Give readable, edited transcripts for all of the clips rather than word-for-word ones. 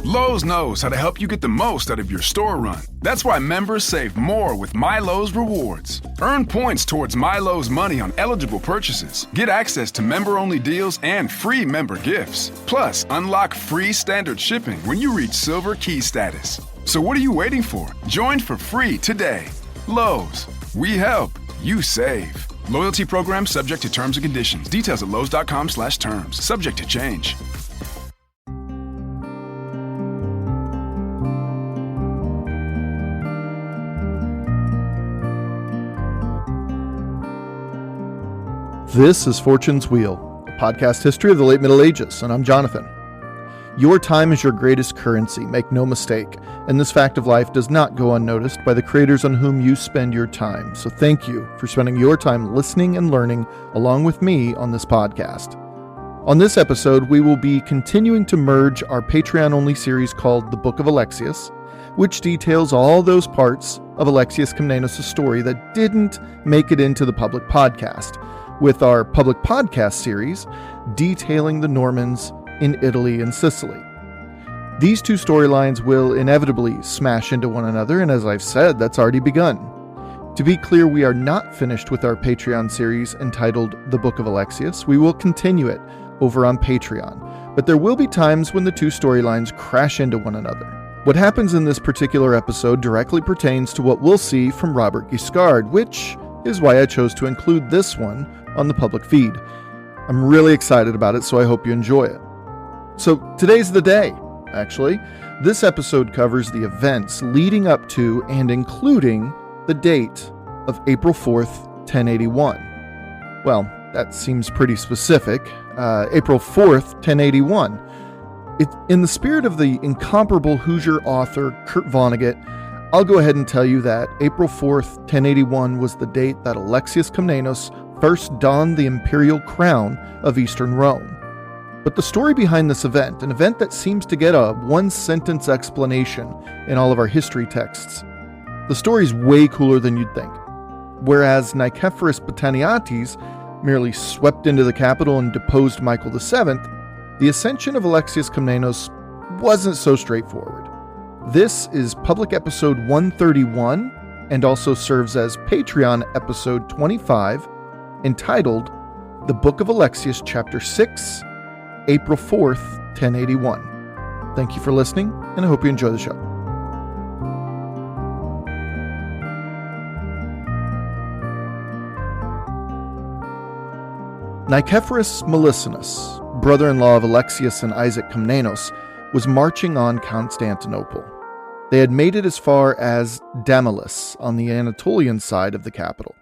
Lowe's knows how to help you get the most out of your store run. That's why members save more with My Lowe's Rewards. Earn points towards My Lowe's money on eligible purchases. Get access to member-only deals and free member gifts. Plus, unlock free standard shipping when you reach Silver Key status. So what are you waiting for? Join for free today. Lowe's. We help. You save. Loyalty program subject to terms and conditions. Details at lowes.com/terms. Subject to change. This is Fortune's Wheel, a podcast history of the late Middle Ages, and I'm Jonathan. Your time is your greatest currency, make no mistake, and this fact of life does not go unnoticed by the creators on whom you spend your time. So thank you for spending your time listening and learning along with me on this podcast. On this episode, we will be continuing to merge our Patreon-only series called The Book of Alexios, which details all those parts of Alexios Komnenos' story that didn't make it into the public podcast, with our public podcast series detailing the Normans in Italy and Sicily. These two storylines will inevitably smash into one another, and as I've said, that's already begun. To be clear, we are not finished with our Patreon series entitled The Book of Alexios. We will continue it over on Patreon, but there will be times when the two storylines crash into one another. What happens in this particular episode directly pertains to what we'll see from Robert Guiscard, which is why I chose to include this one on the public feed. I'm really excited about it, so I hope you enjoy it. So today's the day, actually. This episode covers the events leading up to and including the date of April 4th, 1081. Well, that seems pretty specific. April 4th, 1081. In the spirit of the incomparable Hoosier author Kurt Vonnegut, I'll go ahead and tell you that April 4th, 1081 was the date that Alexios Komnenos first donned the imperial crown of Eastern Rome. But the story behind this event, an event that seems to get a one-sentence explanation in all of our history texts, the story's way cooler than you'd think. Whereas Nicephorus Botaniates merely swept into the capital and deposed Michael VII, the ascension of Alexios Komnenos wasn't so straightforward. This is public episode 131 and also serves as Patreon episode 25, entitled The Book of Alexios, Chapter 6, April 4th, 1081. Thank you for listening, and I hope you enjoy the show. Nicephorus Melissenus, brother-in-law of Alexios and Isaac Komnenos, was marching on Constantinople. They had made it as far as Damalus on the Anatolian side of the capital.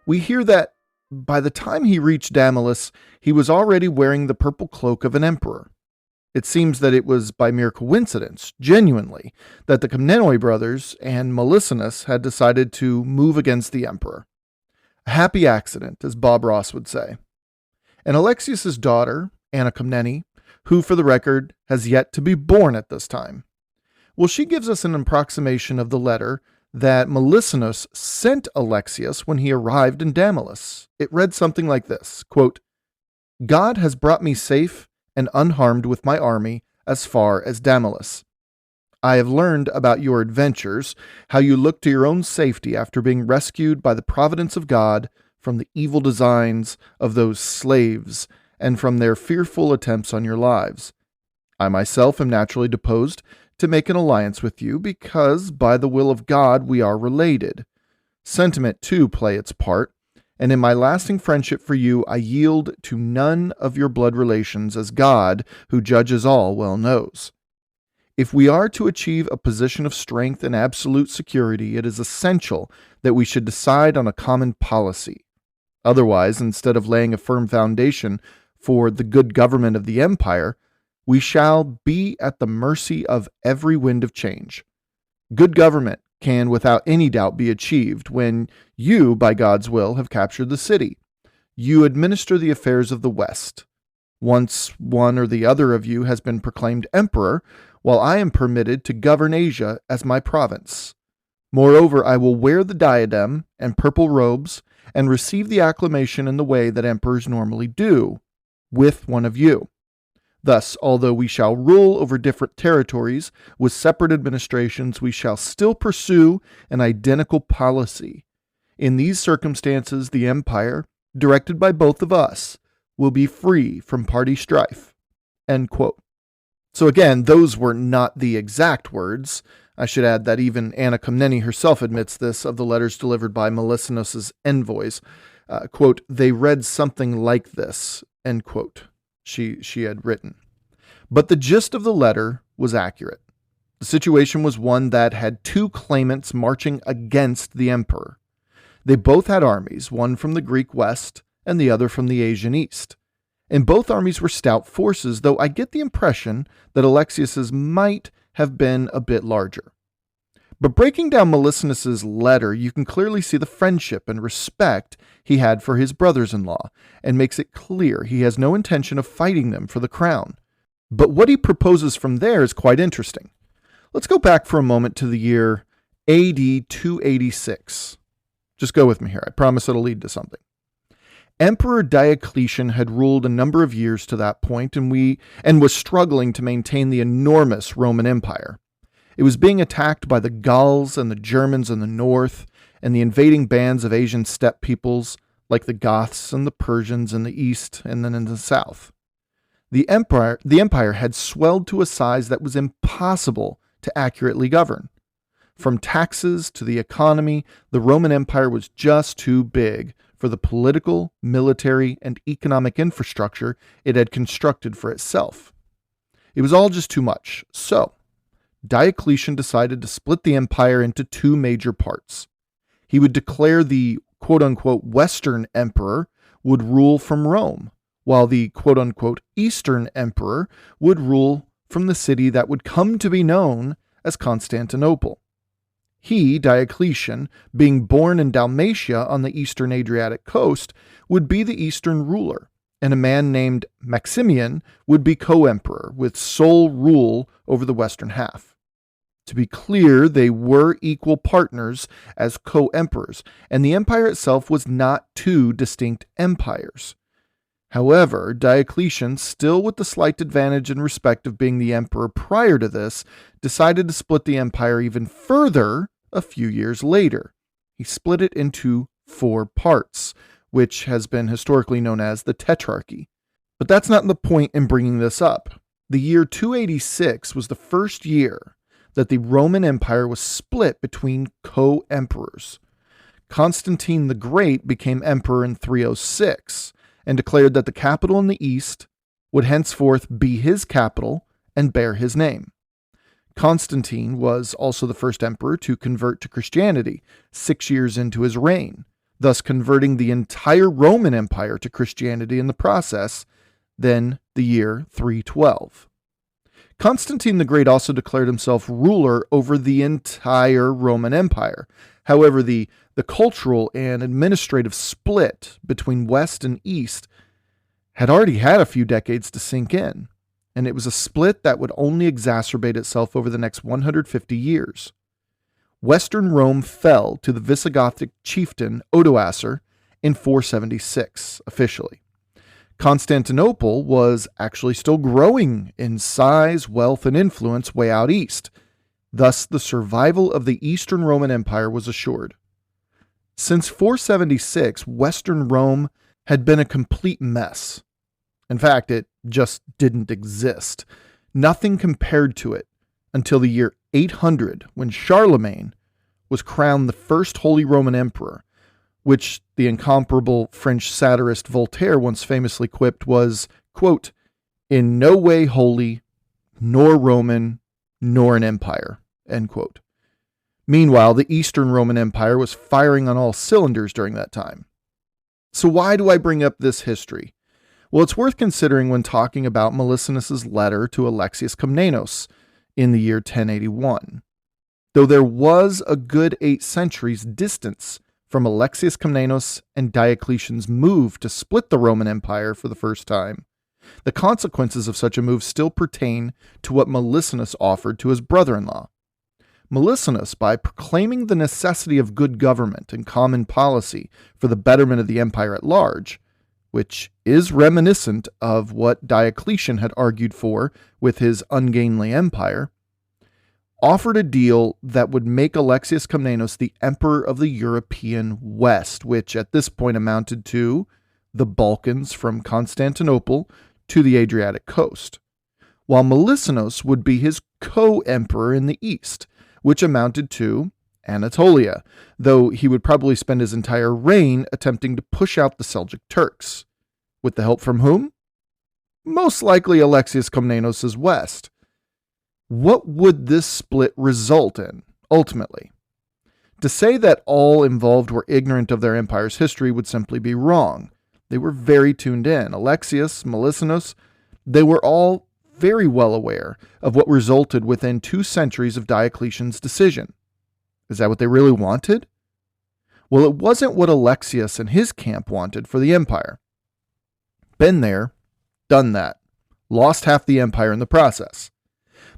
We hear that by the time he reached Damalus, he was already wearing the purple cloak of an emperor. It seems that it was by mere coincidence, genuinely, that the Komnenoi brothers and Melissenus had decided to move against the emperor. A happy accident, as Bob Ross would say. And Alexios' daughter, Anna Komnene, who, for the record, has yet to be born at this time, well, she gives us an approximation of the letter that Melissenus sent Alexios when he arrived in Damalus. It read something like this, quote, "God has brought me safe and unharmed with my army as far as Damalus. I have learned about your adventures, how you look to your own safety after being rescued by the providence of God from the evil designs of those slaves and from their fearful attempts on your lives. I myself am naturally deposed to make an alliance with you because by the will of God we are related. Sentiment too play its part, and in my lasting friendship for you I yield to none of your blood relations, as God, who judges all, well knows. If we are to achieve a position of strength and absolute security, it is essential that we should decide on a common policy. Otherwise, instead of laying a firm foundation for the good government of the empire, we shall be at the mercy of every wind of change. Good government can without any doubt be achieved when you, by God's will, have captured the city. You administer the affairs of the West. Once one or the other of you has been proclaimed emperor, while I am permitted to govern Asia as my province. Moreover, I will wear the diadem and purple robes and receive the acclamation in the way that emperors normally do, with one of you. Thus, although we shall rule over different territories with separate administrations, we shall still pursue an identical policy. In these circumstances, the empire, directed by both of us, will be free from party strife." End quote. So again, those were not the exact words. I should add that even Anna Komneni herself admits this of the letters delivered by Melicinos' envoys. Quote, "They read something like this," end quote, she had written. But the gist of the letter was accurate. The situation was one that had two claimants marching against the emperor. They both had armies, one from the Greek west and the other from the Asian east. And both armies were stout forces, though I get the impression that Alexios's might have been a bit larger. But breaking down Melicinos' letter, you can clearly see the friendship and respect he had for his brothers-in-law, and makes it clear he has no intention of fighting them for the crown. But what he proposes from there is quite interesting. Let's go back for a moment to the year AD 286. Just go with me here. I promise it'll lead to something. Emperor Diocletian had ruled a number of years to that point and was struggling to maintain the enormous Roman Empire. It was being attacked by the Gauls and the Germans in the north, and the invading bands of Asian steppe peoples like the Goths and the Persians in the east and then in the south. The empire had swelled to a size that was impossible to accurately govern. From taxes to the economy, the Roman Empire was just too big for the political, military, and economic infrastructure it had constructed for itself. It was all just too much. So, Diocletian decided to split the empire into two major parts. He would declare the quote-unquote Western Emperor would rule from Rome, while the quote-unquote Eastern Emperor would rule from the city that would come to be known as Constantinople. He, Diocletian, being born in Dalmatia on the eastern Adriatic coast, would be the eastern ruler, and a man named Maximian would be co-emperor with sole rule over the western half. To be clear, they were equal partners as co-emperors, and the empire itself was not two distinct empires. However, Diocletian, still with the slight advantage and respect of being the emperor prior to this, decided to split the empire even further a few years later. He split it into 4 parts, which has been historically known as the Tetrarchy. But that's not the point in bringing this up. The year 286 was the first year that the Roman Empire was split between co-emperors. Constantine the Great became emperor in 306 and declared that the capital in the east would henceforth be his capital and bear his name. Constantine was also the first emperor to convert to Christianity 6 years into his reign, thus converting the entire Roman Empire to Christianity in the process, then the year 312. Constantine the Great also declared himself ruler over the entire Roman Empire. However, the cultural and administrative split between West and East had already had a few decades to sink in, and it was a split that would only exacerbate itself over the next 150 years. Western Rome fell to the Visigothic chieftain Odoacer in 476, officially. Constantinople was actually still growing in size, wealth, and influence way out east. Thus, the survival of the Eastern Roman Empire was assured. Since 476, Western Rome had been a complete mess. In fact, it just didn't exist. Nothing compared to it until the year 800, when Charlemagne was crowned the first Holy Roman Emperor, which the incomparable French satirist Voltaire once famously quipped was, quote, "in no way holy, nor Roman, nor an empire," end quote. Meanwhile, the Eastern Roman Empire was firing on all cylinders during that time. So why do I bring up this history? Well, it's worth considering when talking about Melicinos' letter to Alexios Komnenos in the year 1081. Though there was a good 8 centuries distance from Alexios Komnenos and Diocletian's move to split the Roman Empire for the first time, the consequences of such a move still pertain to what Melicinos offered to his brother-in-law. Melicinos, by proclaiming the necessity of good government and common policy for the betterment of the empire at large, which is reminiscent of what Diocletian had argued for with his ungainly empire, offered a deal that would make Alexios Komnenos the emperor of the European West, which at this point amounted to the Balkans from Constantinople to the Adriatic coast, while Melicinos would be his co-emperor in the east, which amounted to Anatolia, though he would probably spend his entire reign attempting to push out the Seljuk Turks. With the help from whom? Most likely Alexios Komnenos' west. What would this split result in, ultimately? To say that all involved were ignorant of their empire's history would simply be wrong. They were very tuned in. Alexios, Melicinos, they were all very well aware of what resulted within 2 centuries of Diocletian's decision. Is that what they really wanted? Well, it wasn't what Alexios and his camp wanted for the empire. Been there, done that. Lost half the empire in the process.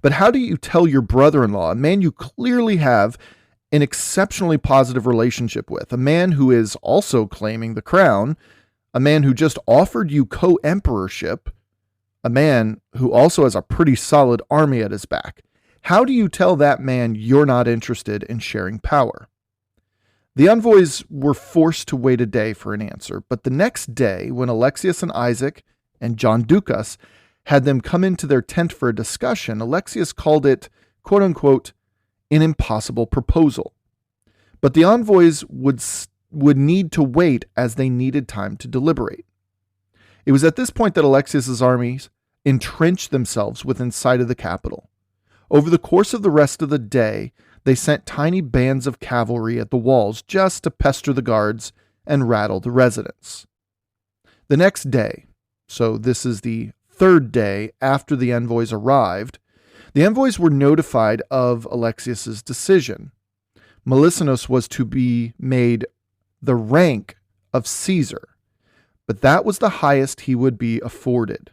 But how do you tell your brother-in-law, a man you clearly have an exceptionally positive relationship with, a man who is also claiming the crown, a man who just offered you co-emperorship, a man who also has a pretty solid army at his back? How do you tell that man you're not interested in sharing power? The envoys were forced to wait a day for an answer, but the next day, when Alexios and Isaac and John Ducas had them come into their tent for a discussion, Alexios called it, quote-unquote, an impossible proposal. But the envoys would need to wait as they needed time to deliberate. It was at this point that Alexios' armies entrenched themselves within sight of the capital. Over the course of the rest of the day, they sent tiny bands of cavalry at the walls just to pester the guards and rattle the residents. The next day, so this is the 3rd day after the envoys arrived, the envoys were notified of Alexios' decision. Melicinos was to be made the rank of Caesar, but that was the highest he would be afforded.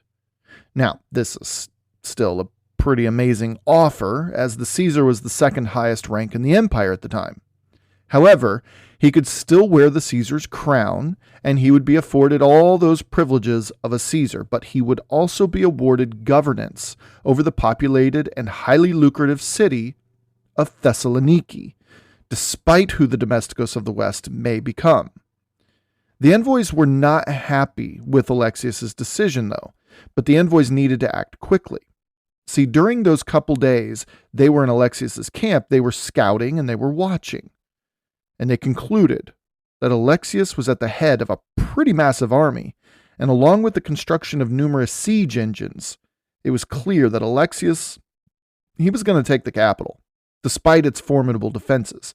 Now, this is still a pretty amazing offer, as the Caesar was the 2nd highest rank in the empire at the time. However, he could still wear the Caesar's crown, and he would be afforded all those privileges of a Caesar, but he would also be awarded governance over the populated and highly lucrative city of Thessaloniki, despite who the Domesticos of the West may become. The envoys were not happy with Alexios' decision, though, but the envoys needed to act quickly. See, during those couple days they were in Alexios' camp, they were scouting and they were watching. And they concluded that Alexios was at the head of a pretty massive army, and along with the construction of numerous siege engines, it was clear that Alexios, he was going to take the capital, despite its formidable defenses.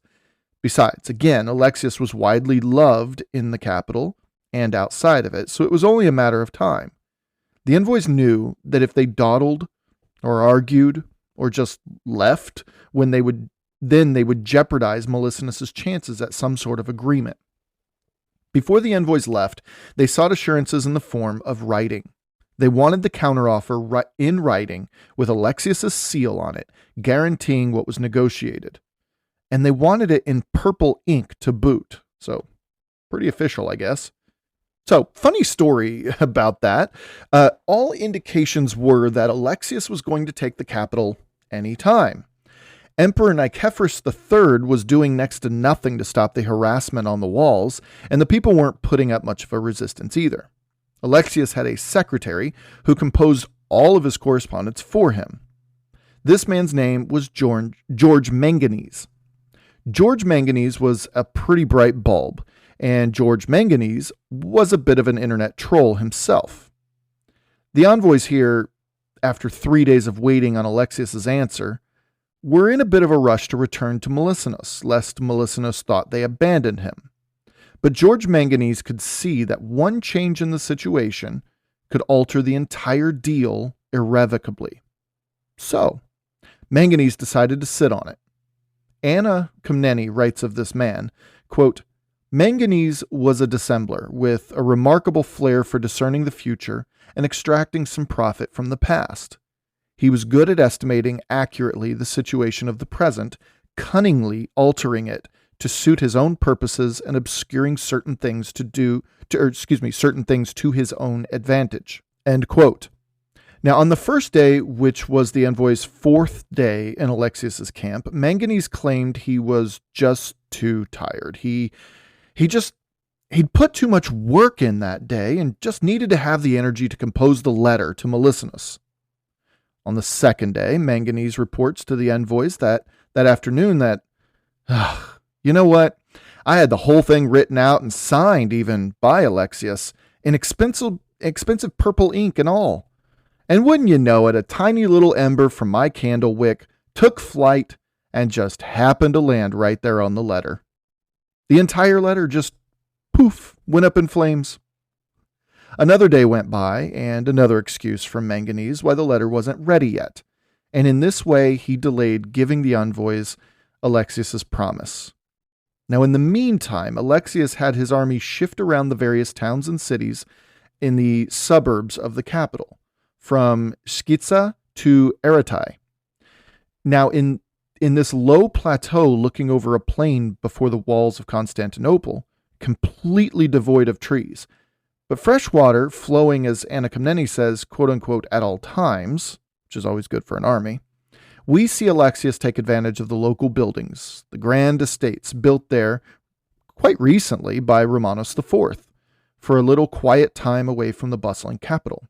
Besides, again, Alexios was widely loved in the capital and outside of it, so it was only a matter of time. The envoys knew that if they dawdled or argued or just left, they would jeopardize Melicinos' chances at some sort of agreement. Before the envoys left, they sought assurances in the form of writing. They wanted the counteroffer in writing with Alexios' seal on it, guaranteeing what was negotiated. And they wanted it in purple ink to boot. So, pretty official, I guess. So, funny story about that. All indications were that Alexios was going to take the capital anytime. Emperor Nicephorus III was doing next to nothing to stop the harassment on the walls, and the people weren't putting up much of a resistance either. Alexios had a secretary who composed all of his correspondence for him. This man's name was George Manganese. George Manganese was a pretty bright bulb, and George Manganese was a bit of an internet troll himself. The envoys here, after 3 days of waiting on Alexios' answer, were in a bit of a rush to return to Melicinos, lest Melicinos thought they abandoned him. But George Manganese could see that one change in the situation could alter the entire deal irrevocably. So, Manganese decided to sit on it. Anna Komneni writes of this man, quote, Manganese was a dissembler with a remarkable flair for discerning the future and extracting some profit from the past. He was good at estimating accurately the situation of the present, cunningly altering it to suit his own purposes and obscuring certain things certain things to his own advantage. End quote. Now, on the first day, which was the envoy's fourth day in Alexios's camp, Manganese claimed he was just too tired. He'd put too much work in that day and just needed to have the energy to compose the letter to Melissenus. On the second day, Manganese reports to the envoys that afternoon that, you know what? I had the whole thing written out and signed even by Alexios in expensive purple ink and all. And wouldn't you know it, a tiny little ember from my candle wick took flight and just happened to land right there on the letter. The entire letter just, poof, went up in flames. Another day went by, and another excuse from Manganese why the letter wasn't ready yet. And in this way, he delayed giving the envoys Alexios's promise. Now, in the meantime, Alexios had his army shift around the various towns and cities in the suburbs of the capital, from Scytha to Aratai. Now, in this low plateau looking over a plain before the walls of Constantinople, completely devoid of trees, but fresh water flowing, as Anna Komnenos says, quote-unquote, at all times, which is always good for an army, we see Alexios take advantage of the local buildings, the grand estates built there quite recently by Romanos IV, for a little quiet time away from the bustling capital.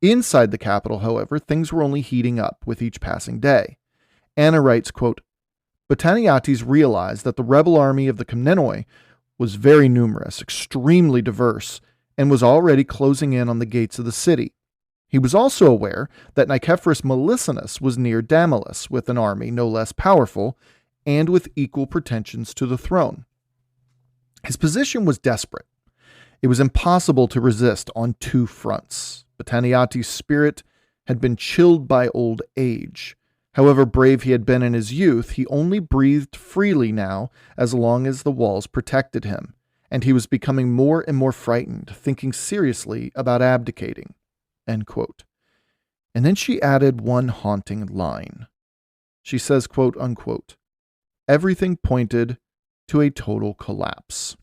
Inside the capital, however, things were only heating up with each passing day. Anna writes, quote, Botaniates realized that the rebel army of the Komnenoi was very numerous, extremely diverse, and was already closing in on the gates of the city. He was also aware that Nicephorus Melissenus was near Damalis with an army no less powerful and with equal pretensions to the throne. His position was desperate. It was impossible to resist on two fronts. Botaniates' spirit had been chilled by old age. However brave he had been in his youth, he only breathed freely now as long as the walls protected him, and he was becoming more and more frightened, thinking seriously about abdicating. End quote. And then she added one haunting line. She says, quote unquote, everything pointed to a total collapse.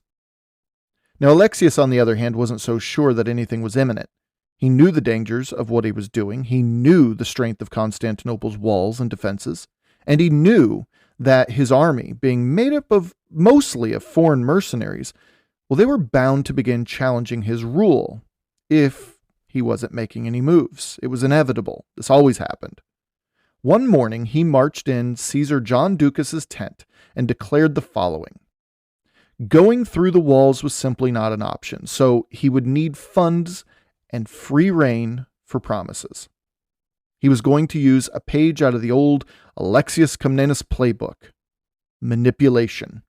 Now, Alexios, on the other hand, wasn't so sure that anything was imminent. He knew the dangers of what he was doing. He knew the strength of Constantinople's walls and defenses. And he knew that his army, being made up of mostly of foreign mercenaries, well, they were bound to begin challenging his rule if he wasn't making any moves. It was inevitable. This always happened. One morning, he marched in Caesar John Ducas's tent and declared the following. Going through the walls was simply not an option, so he would need funds and free rein for promises. He was going to use a page out of the old Alexios Komnenos playbook, manipulation.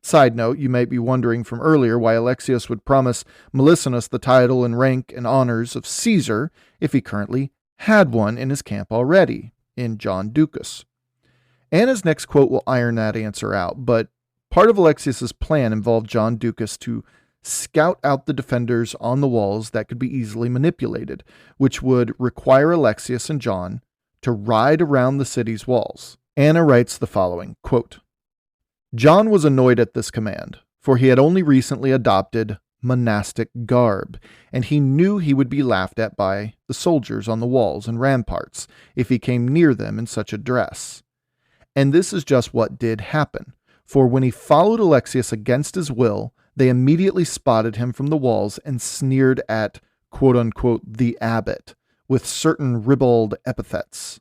Side note, you might be wondering from earlier why Alexios would promise Melissenus the title and rank and honors of Caesar if he currently had one in his camp already, in John Ducas. Anna's next quote will iron that answer out, but part of Alexios's plan involved John Ducas to scout out the defenders on the walls that could be easily manipulated, which would require Alexios and John to ride around the city's walls. Anna writes the following, quote, John was annoyed at this command, for he had only recently adopted monastic garb, and he knew he would be laughed at by the soldiers on the walls and ramparts if he came near them in such a dress. And this is just what did happen, for when he followed Alexios against his will, they immediately spotted him from the walls and sneered at, quote-unquote, the abbot, with certain ribald epithets.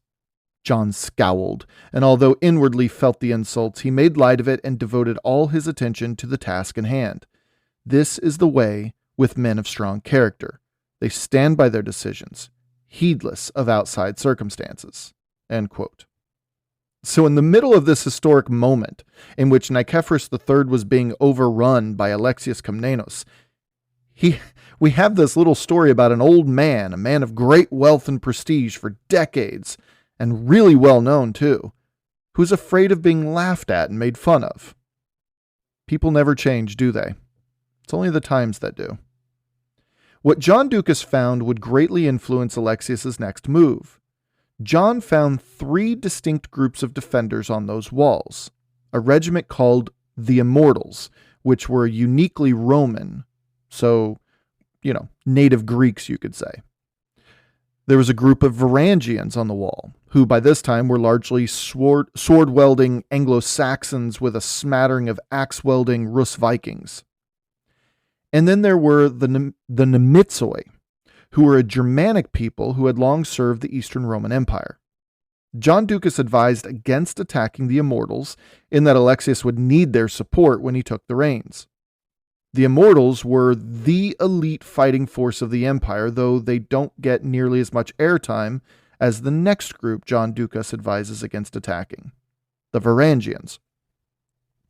John scowled, and although inwardly felt the insults, he made light of it and devoted all his attention to the task in hand. This is the way with men of strong character. They stand by their decisions, heedless of outside circumstances. End quote. So in the middle of this historic moment in which Nicephorus III was being overrun by Alexios Komnenos, we have this little story about an old man, a man of great wealth and prestige for decades, and really well known too, who's afraid of being laughed at and made fun of. People never change, do they? It's only the times that do. What John Ducas found would greatly influence Alexios's next move. John found three distinct groups of defenders on those walls, a regiment called the Immortals, which were uniquely Roman, so, native Greeks, you could say. There was a group of Varangians on the wall, who by this time were largely sword-wielding Anglo-Saxons with a smattering of axe-wielding Rus Vikings. And then there were the Nemitsoi, who were a Germanic people who had long served the Eastern Roman Empire. John Ducas advised against attacking the Immortals, in that Alexios would need their support when he took the reins. The Immortals were the elite fighting force of the empire, though they don't get nearly as much airtime as the next group John Ducas advises against attacking, the Varangians.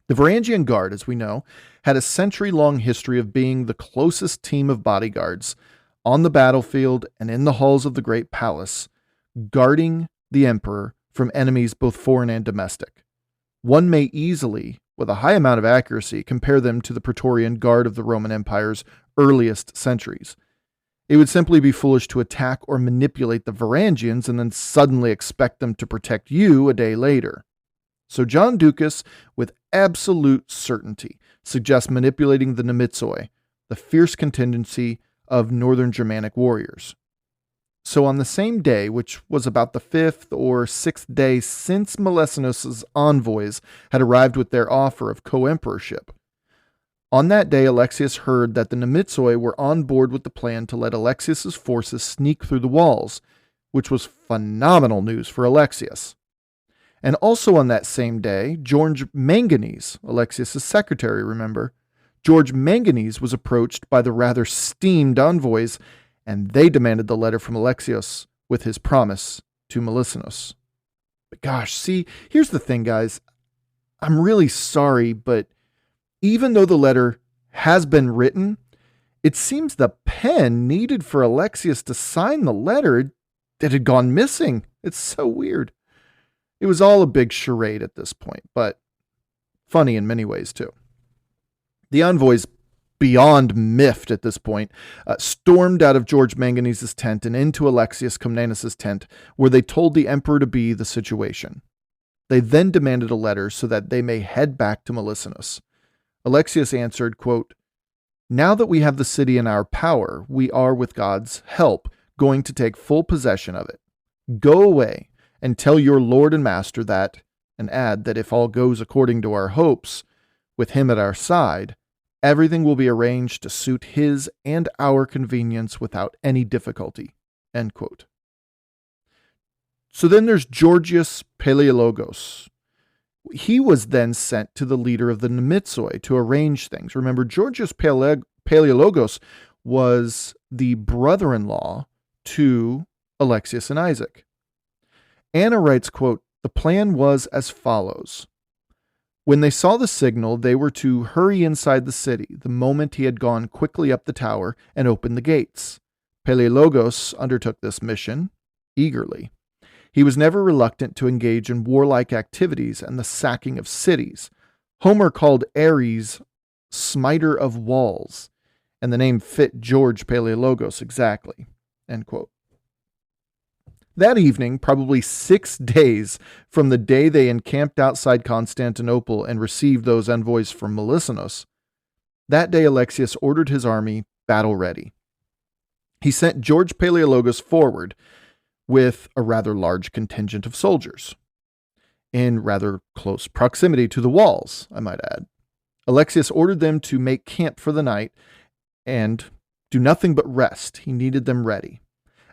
The Varangian Guard, as we know, had a century-long history of being the closest team of bodyguards on the battlefield and in the halls of the Great Palace, guarding the emperor from enemies both foreign and domestic. One may easily, with a high amount of accuracy, compare them to the Praetorian Guard of the Roman Empire's earliest centuries. It would simply be foolish to attack or manipulate the Varangians and then suddenly expect them to protect you a day later. So John Ducas, with absolute certainty, suggests manipulating the Nemitsoi, the fierce contingency of northern Germanic warriors. So on the same day, which was about the 5th or 6th day since Melesinos' envoys had arrived with their offer of co-emperorship, on that day Alexios heard that the Nemitsoi were on board with the plan to let Alexios' forces sneak through the walls, which was phenomenal news for Alexios. And also on that same day, George Manganese, Alexios' secretary, remember, George Manganese was approached by the rather steamed envoys, and they demanded the letter from Alexios with his promise to Melesinos. But gosh, see, here's the thing, guys. I'm really sorry, but even though the letter has been written, it seems the pen needed for Alexios to sign the letter that had gone missing. It's so weird. It was all a big charade at this point, but funny in many ways too. The envoys, beyond miffed at this point, stormed out of George Manganese's tent and into Alexios Komnenos' tent, where they told the emperor to be the situation. They then demanded a letter so that they may head back to Melesinos. Alexios answered, quote, "Now that we have the city in our power, we are, with God's help, going to take full possession of it. Go away and tell your lord and master that, and add that if all goes according to our hopes, with him at our side, everything will be arranged to suit his and our convenience without any difficulty." End quote. So then there's Georgios Palaiologos. He was then sent to the leader of the Nemitsoi to arrange things. Remember, Georgios Palaiologos was the brother-in-law to Alexios and Isaac. Anna writes, quote, "The plan was as follows. When they saw the signal, they were to hurry inside the city the moment he had gone quickly up the tower and opened the gates. Palaiologos undertook this mission eagerly. He was never reluctant to engage in warlike activities and the sacking of cities. Homer called Ares smiter of walls, and the name fit George Palaiologos exactly." End quote. That evening, probably 6 days from the day they encamped outside Constantinople and received those envoys from Melesinos, that day Alexios ordered his army battle ready. He sent George Palaiologos forward with a rather large contingent of soldiers, in rather close proximity to the walls, I might add. Alexios ordered them to make camp for the night and do nothing but rest. He needed them ready.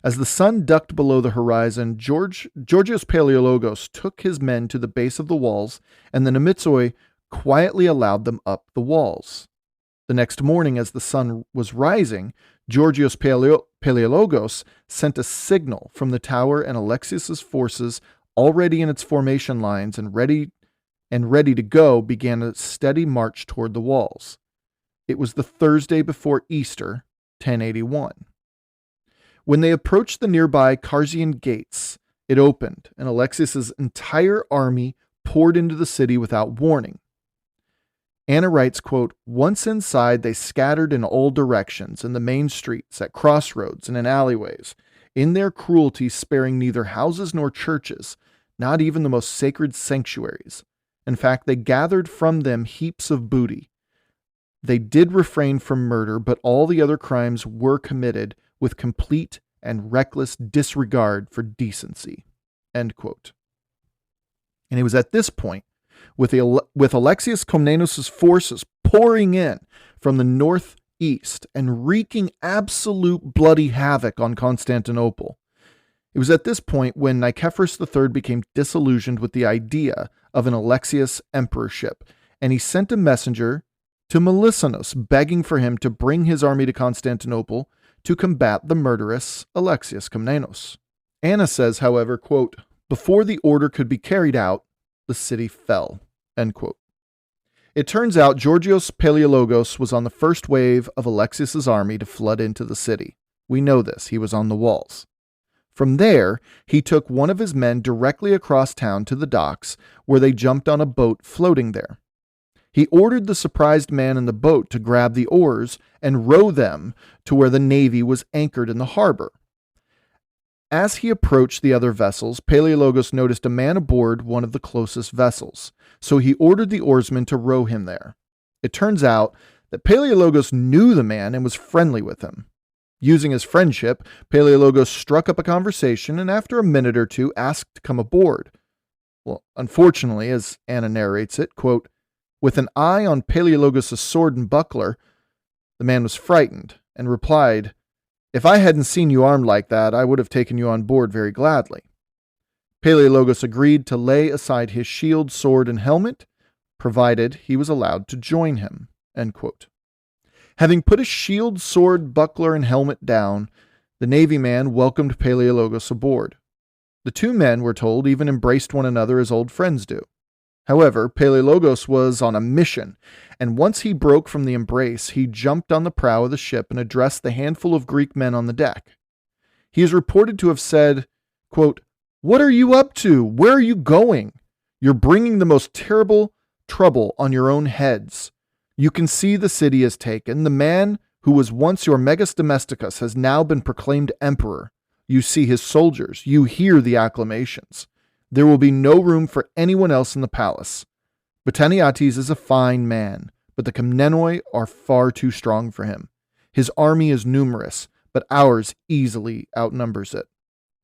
As the sun ducked below the horizon, Georgios Palaiologos took his men to the base of the walls, and the Nemitsoi quietly allowed them up the walls. The next morning, as the sun was rising, Georgios Palaiologos sent a signal from the tower, and Alexios' forces, already in its formation lines and ready to go, began a steady march toward the walls. It was the Thursday before Easter, 1081. When they approached the nearby Carsian gates, it opened, and Alexios' entire army poured into the city without warning. Anna writes, quote, "Once inside, they scattered in all directions, in the main streets, at crossroads, and in alleyways, in their cruelty sparing neither houses nor churches, not even the most sacred sanctuaries. In fact, they gathered from them heaps of booty. They did refrain from murder, but all the other crimes were committed with complete and reckless disregard for decency." End quote. And it was at this point, with Alexios Komnenos' forces pouring in from the northeast and wreaking absolute bloody havoc on Constantinople, it was at this point when Nicephorus III became disillusioned with the idea of an Alexios emperorship, and he sent a messenger to Melisanos begging for him to bring his army to Constantinople to combat the murderous Alexios Komnenos. Anna says, however, quote, "Before the order could be carried out, the city fell." End quote. It turns out Georgios Palaiologos was on the first wave of Alexios' army to flood into the city. We know this. He was on the walls. From there, he took one of his men directly across town to the docks, where they jumped on a boat floating there. He ordered the surprised man in the boat to grab the oars and row them to where the navy was anchored in the harbor. As he approached the other vessels, Palaiologos noticed a man aboard one of the closest vessels, so he ordered the oarsmen to row him there. It turns out that Palaiologos knew the man and was friendly with him. Using his friendship, Palaiologos struck up a conversation and after a minute or two asked to come aboard. Well, unfortunately, as Anna narrates it, quote, "With an eye on Palaiologos' sword and buckler, the man was frightened and replied, 'If I hadn't seen you armed like that, I would have taken you on board very gladly.' Palaiologos agreed to lay aside his shield, sword, and helmet, provided he was allowed to join him." End quote. Having put his shield, sword, buckler, and helmet down, the Navy man welcomed Palaiologos aboard. The two men, we're told, even embraced one another as old friends do. However, Palaiologos was on a mission, and once he broke from the embrace, he jumped on the prow of the ship and addressed the handful of Greek men on the deck. He is reported to have said, quote, "What are you up to? Where are you going? You're bringing the most terrible trouble on your own heads. You can see the city is taken. The man who was once your megas domesticus has now been proclaimed emperor. You see his soldiers. You hear the acclamations. There will be no room for anyone else in the palace. Botaniates is a fine man, but the Komnenoi are far too strong for him. His army is numerous, but ours easily outnumbers it.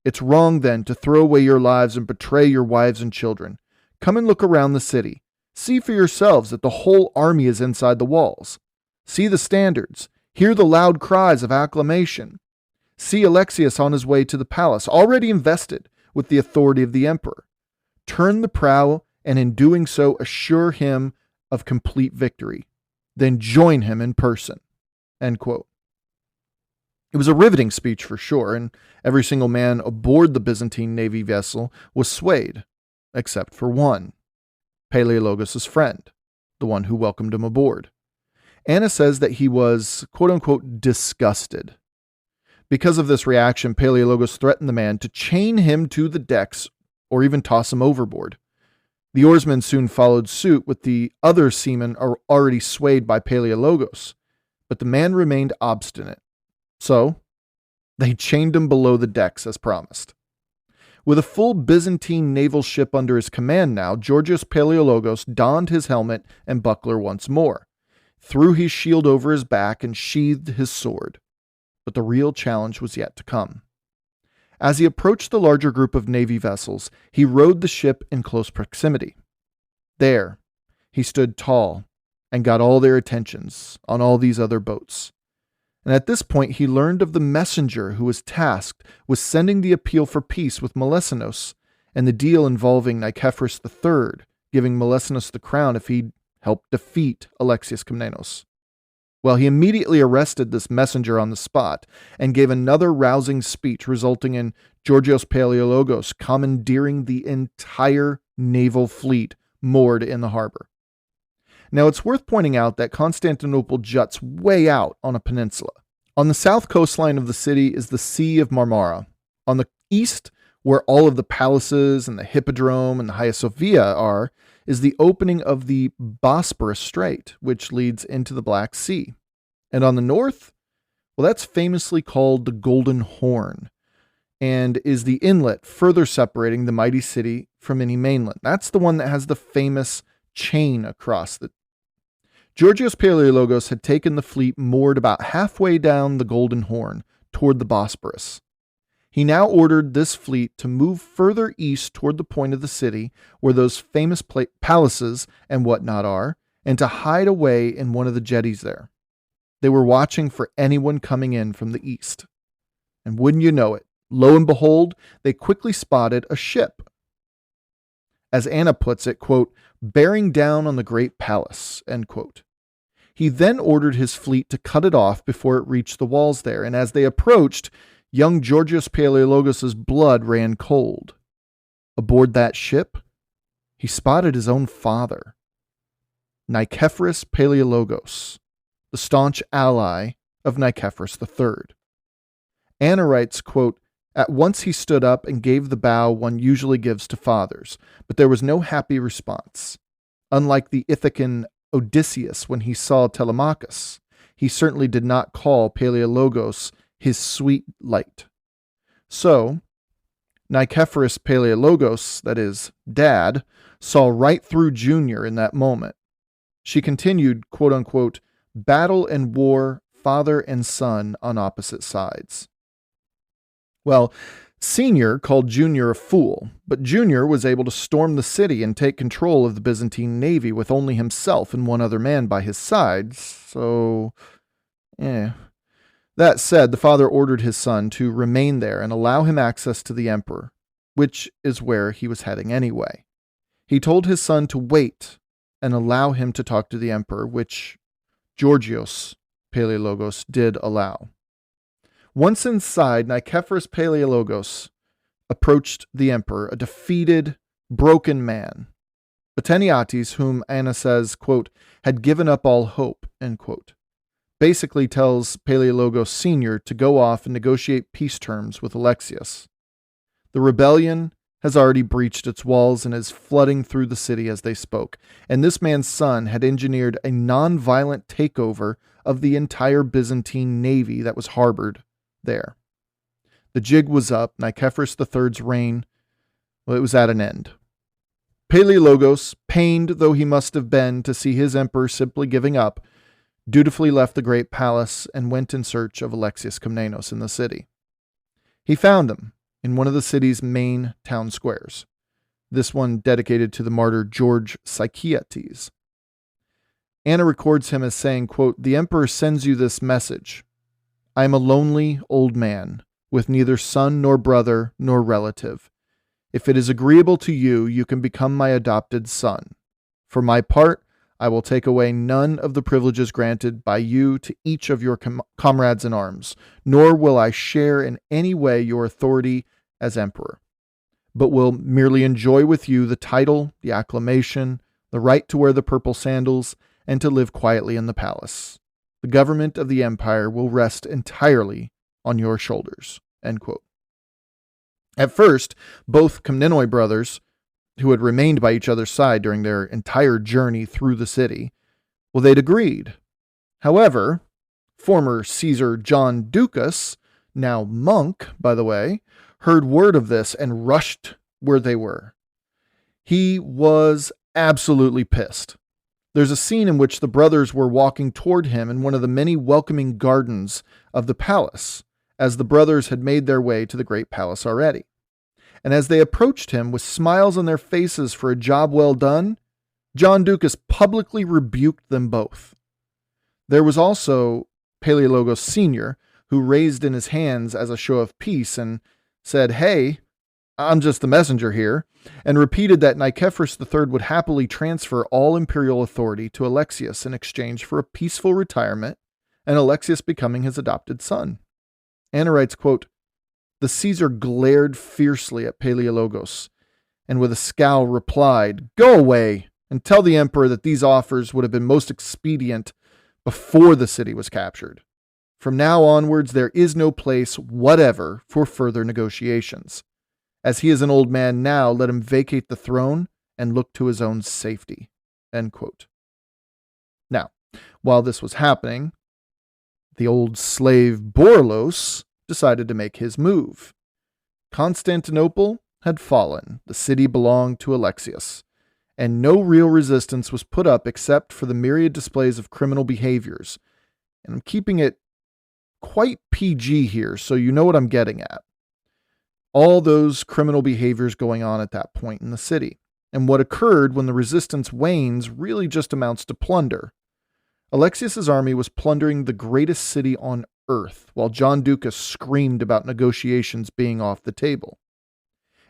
It's wrong then to throw away your lives and betray your wives and children. Come and look around the city. See for yourselves that the whole army is inside the walls. See the standards. Hear the loud cries of acclamation. See Alexios on his way to the palace, already invested with the authority of the emperor. Turn the prow, and in doing so, assure him of complete victory. Then join him in person." End quote. It was a riveting speech for sure, and every single man aboard the Byzantine Navy vessel was swayed, except for one. Palaiologos' friend, the one who welcomed him aboard. Anna says that he was, quote-unquote, disgusted. Because of this reaction, Palaiologos threatened the man to chain him to the decks or even toss him overboard. The oarsmen soon followed suit, with the other seamen already swayed by Palaiologos, but the man remained obstinate. So, they chained him below the decks as promised. With a full Byzantine naval ship under his command now, Georgios Palaiologos donned his helmet and buckler once more, threw his shield over his back, and sheathed his sword. But the real challenge was yet to come. As he approached the larger group of navy vessels, he rowed the ship in close proximity. There, he stood tall and got all their attentions on all these other boats. And at this point, he learned of the messenger who was tasked with sending the appeal for peace with Melisanos, and the deal involving Nicephorus III, giving Melisanos the crown if he helped defeat Alexios Komnenos. Well, he immediately arrested this messenger on the spot and gave another rousing speech, resulting in Georgios Palaiologos commandeering the entire naval fleet moored in the harbor. Now, it's worth pointing out that Constantinople juts way out on a peninsula. On the south coastline of the city is the Sea of Marmara. On the east, where all of the palaces and the Hippodrome and the Hagia Sophia are, is the opening of the Bosporus Strait, which leads into the Black Sea. And on the north, well, that's famously called the Golden Horn. and is the inlet further separating the mighty city from any mainland. That's the one that has the famous chain across it. Georgios Palaiologos had taken the fleet moored about halfway down the Golden Horn toward the Bosporus. He now ordered this fleet to move further east toward the point of the city where those famous palaces and whatnot are, and to hide away in one of the jetties there. They were watching for anyone coming in from the east. And wouldn't you know it, lo and behold, they quickly spotted a ship. As Anna puts it, quote, bearing down on the great palace, end quote. He then ordered his fleet to cut it off before it reached the walls there, and as they approached, young Georgios Palaiologos' blood ran cold. Aboard that ship, he spotted his own father, Nicephorus Palaiologos, the staunch ally of Nicephorus III. Anna writes, quote, at once he stood up and gave the bow one usually gives to fathers, but there was no happy response. Unlike the Ithacan Odysseus when he saw Telemachus, he certainly did not call Palaiologos his sweet light. So, Nicephorus Palaiologos, that is, Dad, saw right through Junior in that moment. She continued, quote unquote, battle and war, father and son on opposite sides. Well, Senior called Junior a fool, but Junior was able to storm the city and take control of the Byzantine navy with only himself and one other man by his side, so, That said, the father ordered his son to remain there and allow him access to the emperor, which is where he was heading anyway. He told his son to wait and allow him to talk to the emperor, which Georgios Palaiologos did allow. Once inside, Nicephorus Palaiologos approached the emperor, a defeated, broken man. Bateniates, whom Anna says, quote, had given up all hope, end quote, basically tells Palaiologos Sr. to go off and negotiate peace terms with Alexios. The rebellion has already breached its walls and is flooding through the city as they spoke, and this man's son had engineered a non-violent takeover of the entire Byzantine navy that was harbored there. The jig was up. Nicephorus III's reign, well, it was at an end. Palaiologos, pained though he must have been to see his emperor simply giving up, dutifully left the great palace and went in search of Alexios Komnenos in the city. He found him in one of the city's main town squares, this one dedicated to the martyr George Psychiates. Anna records him as saying, quote, the emperor sends you this message. I am a lonely old man, with neither son nor brother nor relative. If it is agreeable to you, you can become my adopted son. For my part, I will take away none of the privileges granted by you to each of your comrades in arms, nor will I share in any way your authority as emperor, but will merely enjoy with you the title, the acclamation, the right to wear the purple sandals, and to live quietly in the palace. The government of the empire will rest entirely on your shoulders, end quote. At first, both Komnenoi brothers, who had remained by each other's side during their entire journey through the city, well, they'd agreed. However, former Caesar John Ducas, now monk, by the way, heard word of this and rushed where they were. He was absolutely pissed. There's a scene in which the brothers were walking toward him in one of the many welcoming gardens of the palace, as the brothers had made their way to the great palace already. And as they approached him with smiles on their faces for a job well done, John Ducas publicly rebuked them both. There was also Palaiologos Sr., who raised in his hands as a show of peace and said, hey, I'm just the messenger here, and repeated that Nicephorus III would happily transfer all imperial authority to Alexios in exchange for a peaceful retirement and Alexios becoming his adopted son. Anna writes, quote, the Caesar glared fiercely at Palaiologos and with a scowl replied, go away and tell the emperor that these offers would have been most expedient before the city was captured. From now onwards, there is no place whatever for further negotiations. As he is an old man now, let him vacate the throne and look to his own safety. End quote. Now, while this was happening, the old slave Borlos decided to make his move. Constantinople had fallen. The city belonged to Alexios, and no real resistance was put up except for the myriad displays of criminal behaviors. And I'm keeping it quite PG here, so you know what I'm getting at. All those criminal behaviors going on at that point in the city. And what occurred when the resistance wanes really just amounts to plunder. Alexios' army was plundering the greatest city on earth, while John Ducas screamed about negotiations being off the table.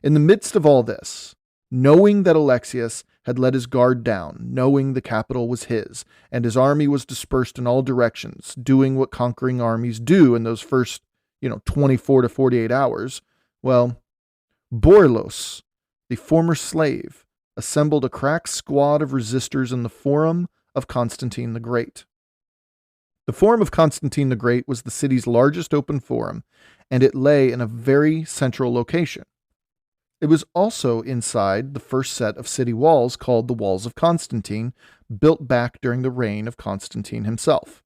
In the midst of all this, knowing that Alexios had let his guard down, knowing the capital was his, and his army was dispersed in all directions, doing what conquering armies do in those first, 24 to 48 hours, well, Borlos, the former slave, assembled a crack squad of resistors in the Forum of Constantine the Great. The Forum of Constantine the Great was the city's largest open forum, and it lay in a very central location. It was also inside the first set of city walls called the Walls of Constantine, built back during the reign of Constantine himself.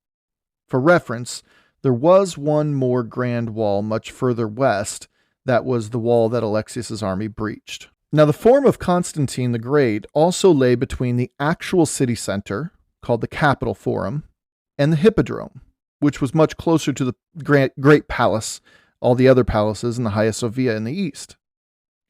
For reference, there was one more grand wall much further west that was the wall that Alexios' army breached. Now, the Forum of Constantine the Great also lay between the actual city center, called the Capitol Forum, and the Hippodrome, which was much closer to the Great Palace, all the other palaces in the Hagia Sophia in the east.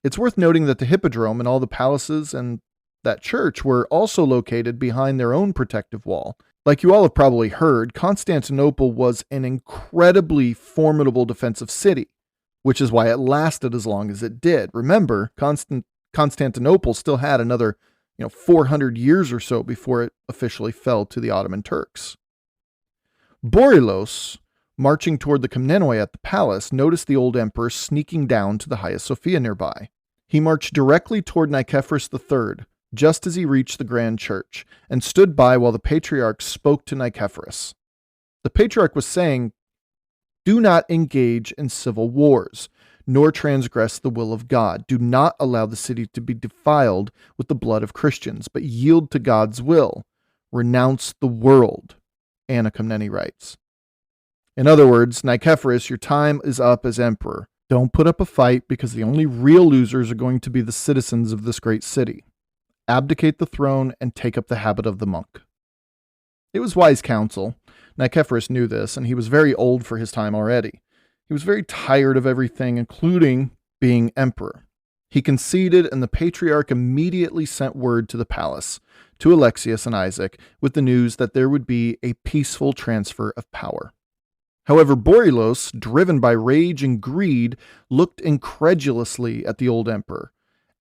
It's worth noting that the Hippodrome and all the palaces and that church were also located behind their own protective wall. Like you all have probably heard, Constantinople was an incredibly formidable defensive city, which is why it lasted as long as it did. Remember, Constantinople still had another 400 years or so before it officially fell to the Ottoman Turks. Borlos, marching toward the Komnenoi at the palace, noticed the old emperor sneaking down to the Hagia Sophia nearby. He marched directly toward Nicephorus III, just as he reached the grand church, and stood by while the patriarch spoke to Nicephorus. The patriarch was saying, "Do not engage in civil wars, nor transgress the will of God. Do not allow the city to be defiled with the blood of Christians, but yield to God's will. Renounce the world," Anna Komneni writes. In other words, Nicephorus, your time is up as emperor. Don't put up a fight, because the only real losers are going to be the citizens of this great city. Abdicate the throne and take up the habit of the monk. It was wise counsel. Nicephorus knew this, and he was very old for his time already. He was very tired of everything, including being emperor. He conceded, and the patriarch immediately sent word to the palace, to Alexios and Isaac, with the news that there would be a peaceful transfer of power. However, Borlos, driven by rage and greed, looked incredulously at the old emperor.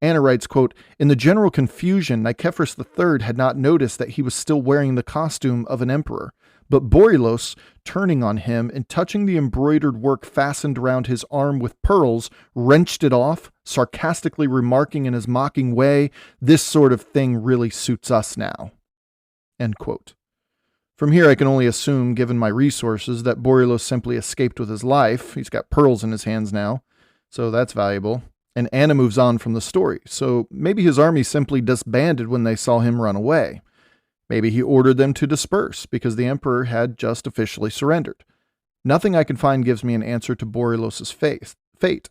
Anna writes, quote, "In the general confusion, Nicephorus III had not noticed that he was still wearing the costume of an emperor. But Borlos, turning on him and touching the embroidered work fastened around his arm with pearls, wrenched it off, sarcastically remarking in his mocking way, 'This sort of thing really suits us now.'" End quote. From here, I can only assume, given my resources, that Borlos simply escaped with his life. He's got pearls in his hands now, so that's valuable. And Anna moves on from the story, so maybe his army simply disbanded when they saw him run away. Maybe he ordered them to disperse because the emperor had just officially surrendered. Nothing I can find gives me an answer to Borlos' fate.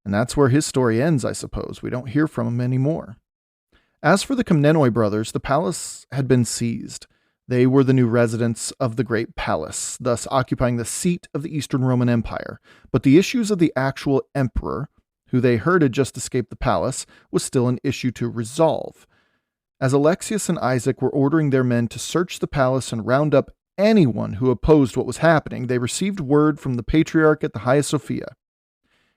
And that's where his story ends, I suppose. We don't hear from him anymore. As for the Komnenoi brothers, the palace had been seized. They were the new residents of the Great Palace, thus occupying the seat of the Eastern Roman Empire. But the issues of the actual emperor, who they heard had just escaped the palace, was still an issue to resolve. As Alexios and Isaac were ordering their men to search the palace and round up anyone who opposed what was happening, they received word from the patriarch at the Hagia Sophia.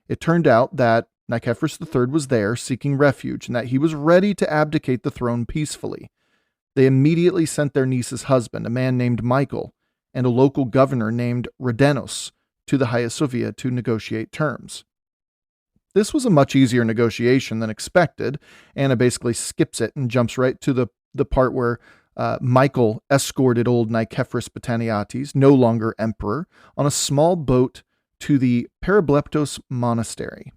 It turned out that Nicephorus III was there seeking refuge, and that he was ready to abdicate the throne peacefully. They immediately sent their niece's husband, a man named Michael, and a local governor named Radanos, to the Hagia Sophia to negotiate terms. This was a much easier negotiation than expected. Anna basically skips it and jumps right to the part where Michael escorted old Nicephorus Botaniates, no longer emperor, on a small boat to the Parableptos monastery.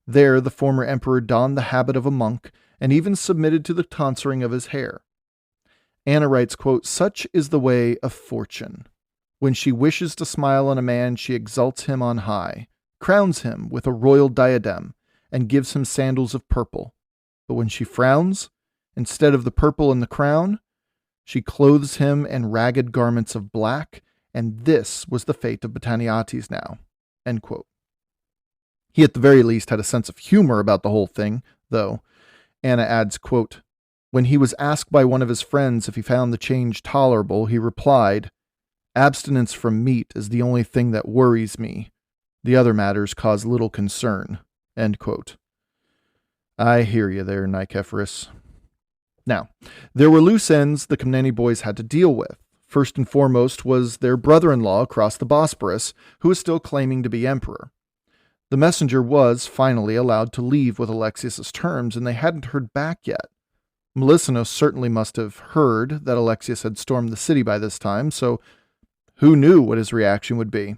There, the former emperor donned the habit of a monk and even submitted to the tonsuring of his hair. Anna writes, quote, "Such is the way of fortune. When she wishes to smile on a man, she exalts him on high. crowns him with a royal diadem, and gives him sandals of purple. But when she frowns, instead of the purple and the crown, she clothes him in ragged garments of black, and this was the fate of Britanniates now." End quote. He at the very least had a sense of humor about the whole thing, though. Anna adds, quote, "When he was asked by one of his friends if he found the change tolerable, he replied, 'Abstinence from meat is the only thing that worries me. The other matters cause little concern.'" End quote. I hear you there, Nicephorus. Now, there were loose ends the Komneni boys had to deal with. First and foremost was their brother-in-law across the Bosporus, who was still claiming to be emperor. The messenger was finally allowed to leave with Alexios' terms, and they hadn't heard back yet. Melissenos certainly must have heard that Alexios had stormed the city by this time, so who knew what his reaction would be?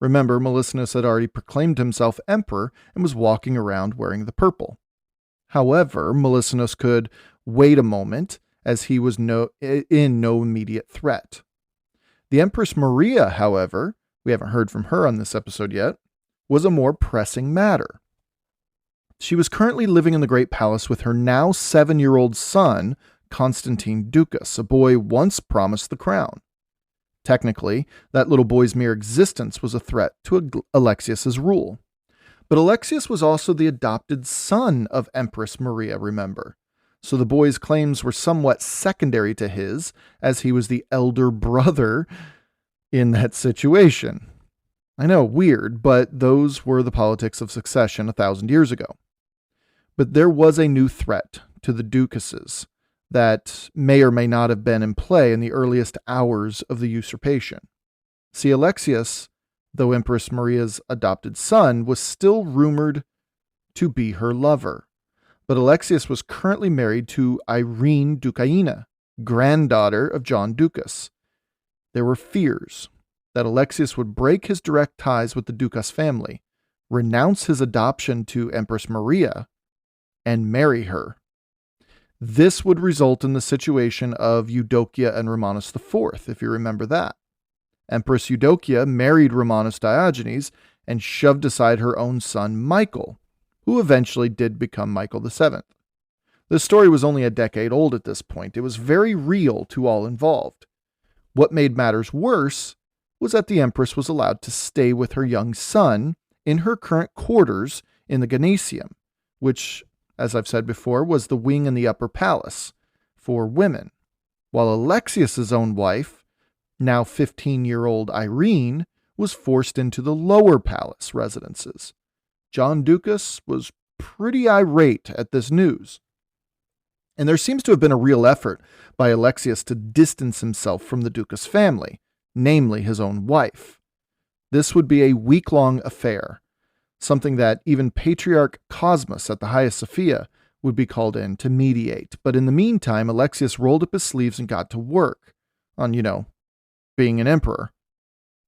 Remember, Melissenos had already proclaimed himself emperor and was walking around wearing the purple. However, Melissenos could wait a moment, as he was in no immediate threat. The Empress Maria, however, we haven't heard from her on this episode yet, was a more pressing matter. She was currently living in the Great Palace with her now 7-year-old son, Constantine Ducas, a boy once promised the crown. Technically, that little boy's mere existence was a threat to Alexios' rule. But Alexios was also the adopted son of Empress Maria, remember, so the boy's claims were somewhat secondary to his, as he was the elder brother in that situation. I know, weird, but those were the politics of succession 1,000 years ago. But there was a new threat to the Ducases that may or may not have been in play in the earliest hours of the usurpation. See, Alexios, though Empress Maria's adopted son, was still rumored to be her lover. But Alexios was currently married to Irene Ducaina, granddaughter of John Ducas. There were fears that Alexios would break his direct ties with the Ducas family, renounce his adoption to Empress Maria, and marry her. This would result in the situation of Eudokia and Romanus IV, if you remember that. Empress Eudokia married Romanus Diogenes and shoved aside her own son Michael, who eventually did become Michael VII. The story was only a decade old at this point. It was very real to all involved. What made matters worse was that the Empress was allowed to stay with her young son in her current quarters in the Gymnasium, which, as I've said before, was the wing in the upper palace for women, while Alexios' own wife, now 15-year-old Irene, was forced into the lower palace residences. John Ducas was pretty irate at this news. And there seems to have been a real effort by Alexios to distance himself from the Ducas family, namely his own wife. This would be a week-long affair, something that even Patriarch Cosmas at the Hagia Sophia would be called in to mediate. But in the meantime, Alexios rolled up his sleeves and got to work on, being an emperor.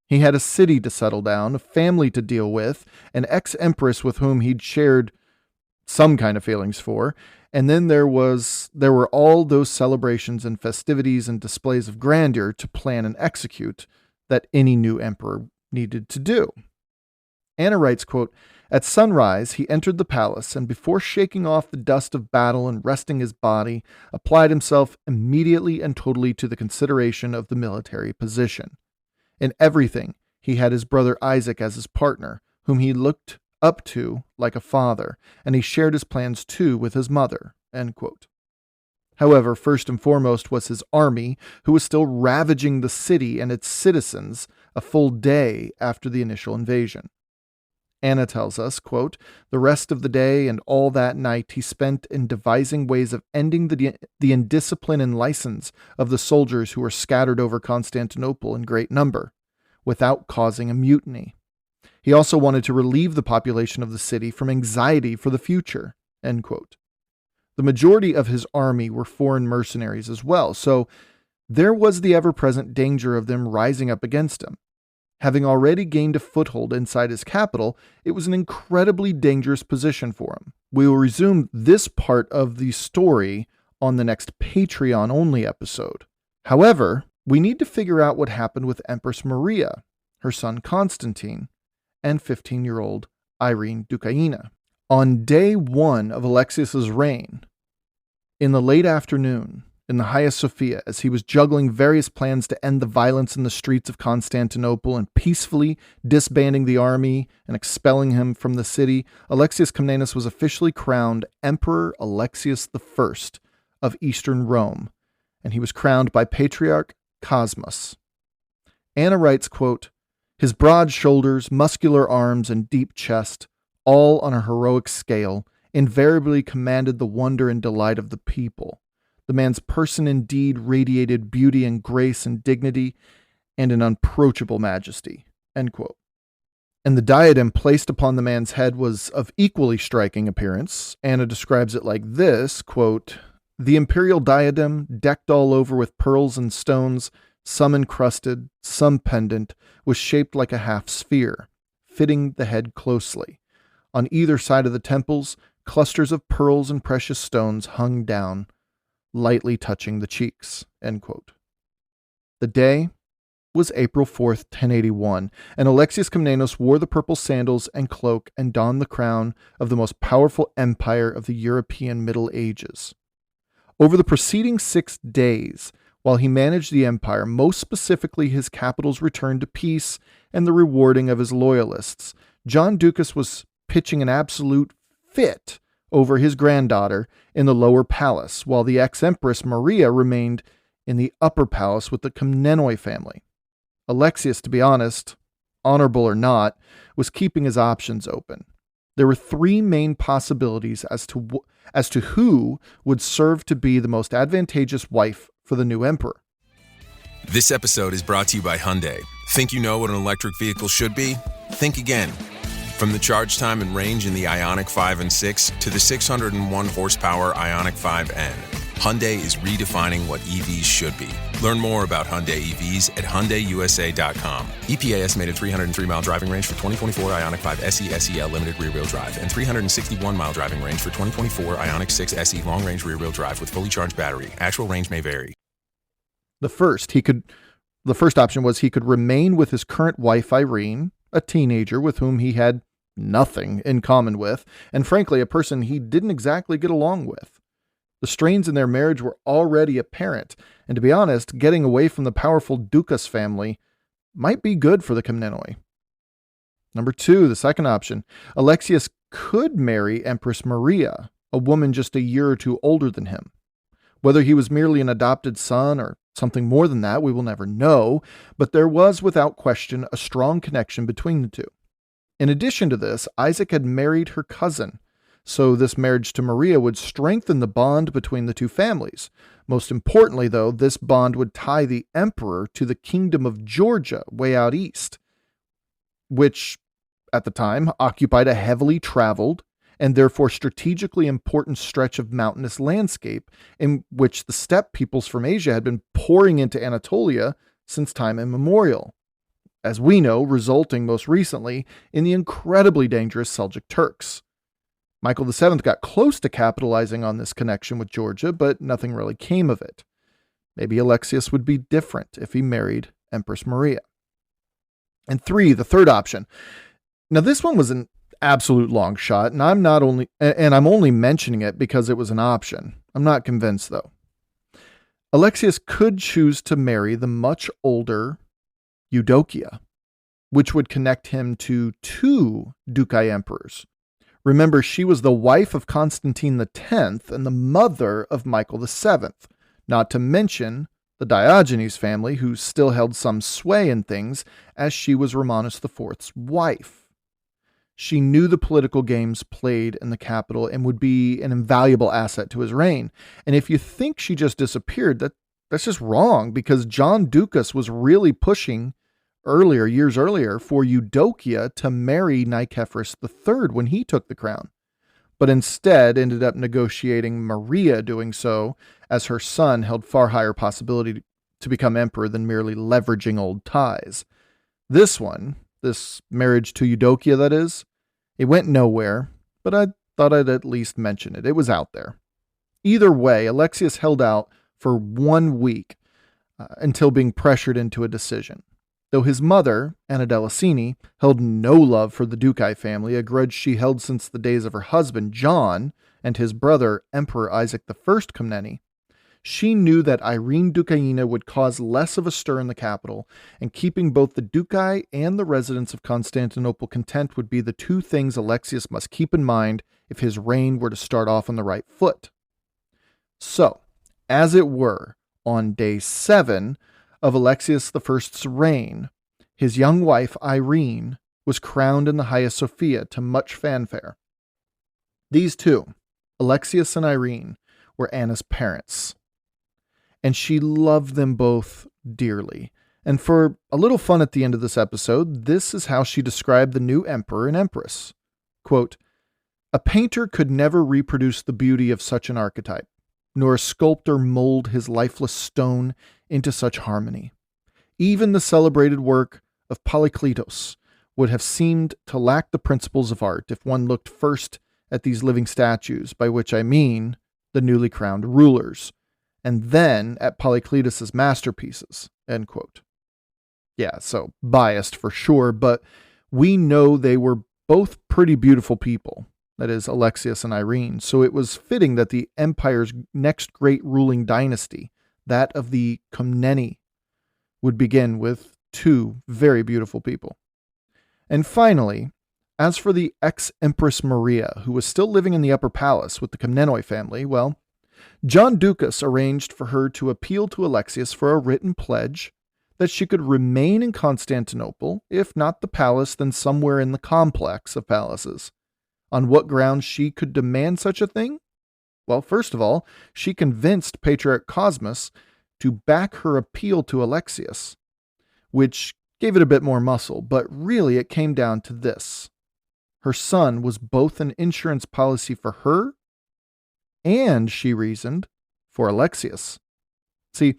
He had a city to settle down, a family to deal with, an ex-empress with whom he'd shared some kind of feelings for, and then there were all those celebrations and festivities and displays of grandeur to plan and execute that any new emperor needed to do. Anna writes, quote, "At sunrise, he entered the palace, and before shaking off the dust of battle and resting his body, applied himself immediately and totally to the consideration of the military position. In everything, he had his brother Isaac as his partner, whom he looked up to like a father, and he shared his plans too with his mother." End quote. However, first and foremost was his army, who was still ravaging the city and its citizens a full day after the initial invasion. Anna tells us, quote, "The rest of the day and all that night he spent in devising ways of ending the indiscipline and license of the soldiers who were scattered over Constantinople in great number, without causing a mutiny. He also wanted to relieve the population of the city from anxiety for the future." End quote. The majority of his army were foreign mercenaries as well, so there was the ever-present danger of them rising up against him. Having already gained a foothold inside his capital, it was an incredibly dangerous position for him. We will resume this part of the story on the next Patreon-only episode. However, we need to figure out what happened with Empress Maria, her son Constantine, and 15-year-old Irene Dukaina. On day 1 of Alexios's reign, in the late afternoon, in the Hagia Sophia, as he was juggling various plans to end the violence in the streets of Constantinople and peacefully disbanding the army and expelling him from the city, Alexios Komnenos was officially crowned Emperor Alexios I of Eastern Rome, and he was crowned by Patriarch Cosmas. Anna writes, quote, "His broad shoulders, muscular arms, and deep chest, all on a heroic scale, invariably commanded the wonder and delight of the people. The man's person indeed radiated beauty and grace and dignity and an unapproachable majesty." End quote. And the diadem placed upon the man's head was of equally striking appearance. Anna describes it like this, quote, "The imperial diadem, decked all over with pearls and stones, some encrusted, some pendant, was shaped like a half sphere, fitting the head closely. On either side of the temples, clusters of pearls and precious stones hung down, lightly touching the cheeks." End quote. The day was April 4th, 1081, and Alexios Komnenos wore the purple sandals and cloak and donned the crown of the most powerful empire of the European Middle Ages. Over the preceding 6 days, while he managed the empire, most specifically his capital's return to peace and the rewarding of his loyalists, John Ducas was pitching an absolute fit over his granddaughter in the lower palace, while the ex-empress Maria remained in the upper palace with the Komnenoi family. Alexios, to be honest, honorable or not, was keeping his options open. There were 3 main possibilities as to who would serve to be the most advantageous wife for the new emperor. This episode is brought to you by Hyundai. Think you know what an electric vehicle should be? Think again. From the charge time and range in the Ioniq 5 and 6 to the 601 horsepower Ioniq 5N, Hyundai is redefining what EVs should be. Learn more about Hyundai EVs at HyundaiUSA.com. EPA estimated 303-mile driving range for 2024 Ioniq 5 SE SEL limited rear-wheel drive and 361-mile driving range for 2024 Ioniq 6 SE long-range rear-wheel drive with fully charged battery. Actual range may vary. The first option was he could remain with his current wife, Irene, a teenager with whom he had nothing in common with, and frankly, a person he didn't exactly get along with. The strains in their marriage were already apparent, and to be honest, getting away from the powerful Ducas family might be good for the Komnenoi. Number 2, the second option, Alexios could marry Empress Maria, a woman just a year or 2 older than him. Whether he was merely an adopted son or something more than that, we will never know, but there was without question a strong connection between the two. In addition to this, Isaac had married her cousin, so this marriage to Maria would strengthen the bond between the two families. Most importantly, though, this bond would tie the emperor to the kingdom of Georgia, way out east, which, at the time, occupied a heavily traveled and therefore strategically important stretch of mountainous landscape in which the steppe peoples from Asia had been pouring into Anatolia since time immemorial, as we know, resulting most recently in the incredibly dangerous Seljuk Turks. Michael VII got close to capitalizing on this connection with Georgia, but nothing really came of it. Maybe Alexios would be different if he married Empress Maria. And 3, the third option. Now, this one was an absolute long shot, and I'm only mentioning it because it was an option. I'm not convinced, though. Alexios could choose to marry the much older Eudokia, which would connect him to 2 Dukai emperors. Remember, she was the wife of Constantine X and the mother of Michael VII, not to mention the Diogenes family, who still held some sway in things, as she was Romanus IV's wife. She knew the political games played in the capital and would be an invaluable asset to his reign. And if you think she just disappeared, that's just wrong, because John Ducas was really pushing years earlier, for Eudokia to marry Nicephorus III when he took the crown, but instead ended up negotiating Maria doing so, as her son held far higher possibility to become emperor than merely leveraging old ties. This marriage to Eudokia, that is, it went nowhere, but I thought I'd at least mention it. It was out there. Either way, Alexios held out for 1 week until being pressured into a decision. Though his mother, Anna Delicini, held no love for the Ducai family, a grudge she held since the days of her husband, John, and his brother, Emperor Isaac I Komneni, she knew that Irene Ducaina would cause less of a stir in the capital, and keeping both the Ducai and the residents of Constantinople content would be the two things Alexios must keep in mind if his reign were to start off on the right foot. So, as it were, on day 7 of Alexios I's reign, his young wife, Irene, was crowned in the Hagia Sophia to much fanfare. These two, Alexios and Irene, were Anna's parents, and she loved them both dearly. And for a little fun at the end of this episode, this is how she described the new emperor and empress. Quote, "A painter could never reproduce the beauty of such an archetype, nor a sculptor mold his lifeless stone into such harmony. Even the celebrated work of Polykleitos would have seemed to lack the principles of art if one looked first at these living statues, by which I mean the newly crowned rulers, and then at Polykleitos' masterpieces." End quote. Yeah, so biased for sure, but we know they were both pretty beautiful people. That is, Alexios and Irene. So it was fitting that the empire's next great ruling dynasty, that of the Komneni, would begin with two very beautiful people. And finally, as for the ex-Empress Maria, who was still living in the upper palace with the Komnenoi family, well, John Ducas arranged for her to appeal to Alexios for a written pledge that she could remain in Constantinople, if not the palace, then somewhere in the complex of palaces. On what grounds she could demand such a thing? Well, first of all, she convinced Patriarch Cosmas to back her appeal to Alexios, which gave it a bit more muscle, but really it came down to this. Her son was both an insurance policy for her and, she reasoned, for Alexios. See,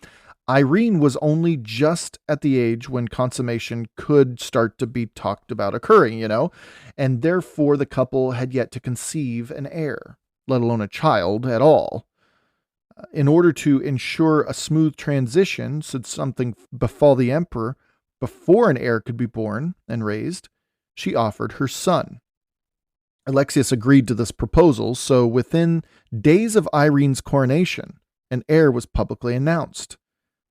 Irene was only just at the age when consummation could start to be talked about occurring, and therefore the couple had yet to conceive an heir, let alone a child at all. In order to ensure a smooth transition, should something befall the emperor before an heir could be born and raised, she offered her son. Alexios agreed to this proposal, so within days of Irene's coronation, an heir was publicly announced.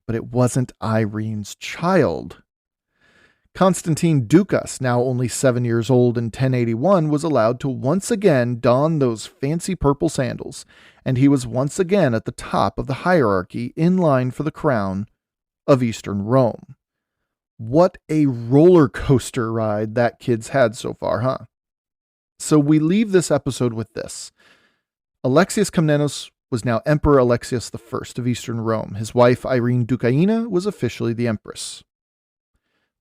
But it wasn't Irene's child. Constantine Ducas, now only 7 years old in 1081, was allowed to once again don those fancy purple sandals, and he was once again at the top of the hierarchy in line for the crown of Eastern Rome. What a roller coaster ride that kid's had so far, huh? So we leave this episode with this. Alexios Komnenos was now Emperor Alexios I of Eastern Rome. His wife, Irene Ducaina, was officially the empress.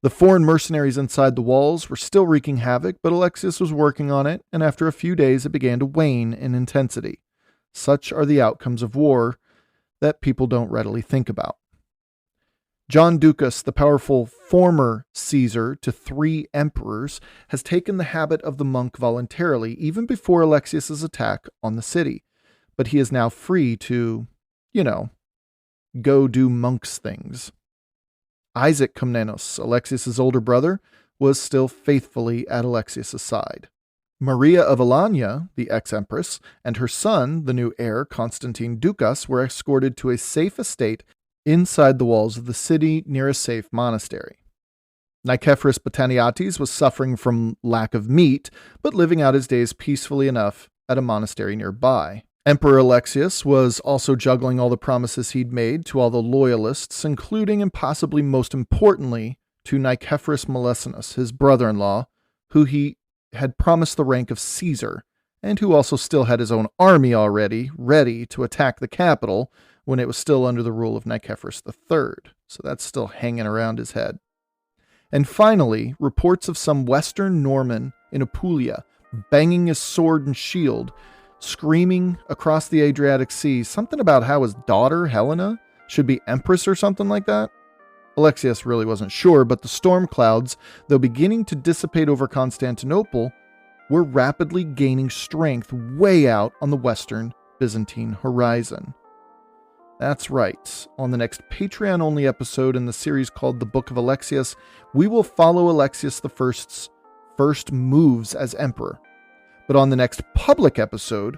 The foreign mercenaries inside the walls were still wreaking havoc, but Alexios was working on it, and after a few days it began to wane in intensity. Such are the outcomes of war that people don't readily think about. John Ducas, the powerful former Caesar to 3 emperors, has taken the habit of the monk voluntarily, even before Alexios' attack on the city. But he is now free to, go do monk's things. Isaac Komnenos, Alexios' older brother, was still faithfully at Alexios' side. Maria of Alanya, the ex-empress, and her son, the new heir, Constantine Ducas, were escorted to a safe estate inside the walls of the city near a safe monastery. Nicephorus Botaniates was suffering from lack of meat, but living out his days peacefully enough at a monastery nearby. Emperor Alexios was also juggling all the promises he'd made to all the loyalists, including and possibly most importantly to Nicephorus Melissenus, his brother-in-law, who he had promised the rank of Caesar, and who also still had his own army already ready to attack the capital when it was still under the rule of Nicephorus III. So that's still hanging around his head. And finally, reports of some Western Norman in Apulia banging his sword and shield, screaming across the Adriatic Sea something about how his daughter, Helena, should be empress or something like that. Alexios really wasn't sure, but the storm clouds, though beginning to dissipate over Constantinople, were rapidly gaining strength way out on the western Byzantine horizon. That's right. On the next Patreon-only episode in the series called The Book of Alexios, we will follow Alexios I's first moves as emperor. But on the next public episode,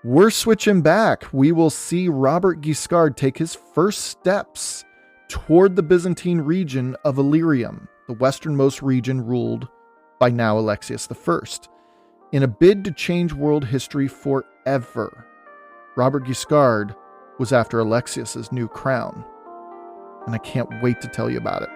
we're switching back. We will see Robert Guiscard take his first steps toward the Byzantine region of Illyrium, the westernmost region ruled by now Alexios I. In a bid to change world history forever, Robert Guiscard was after Alexios' new crown. And I can't wait to tell you about it.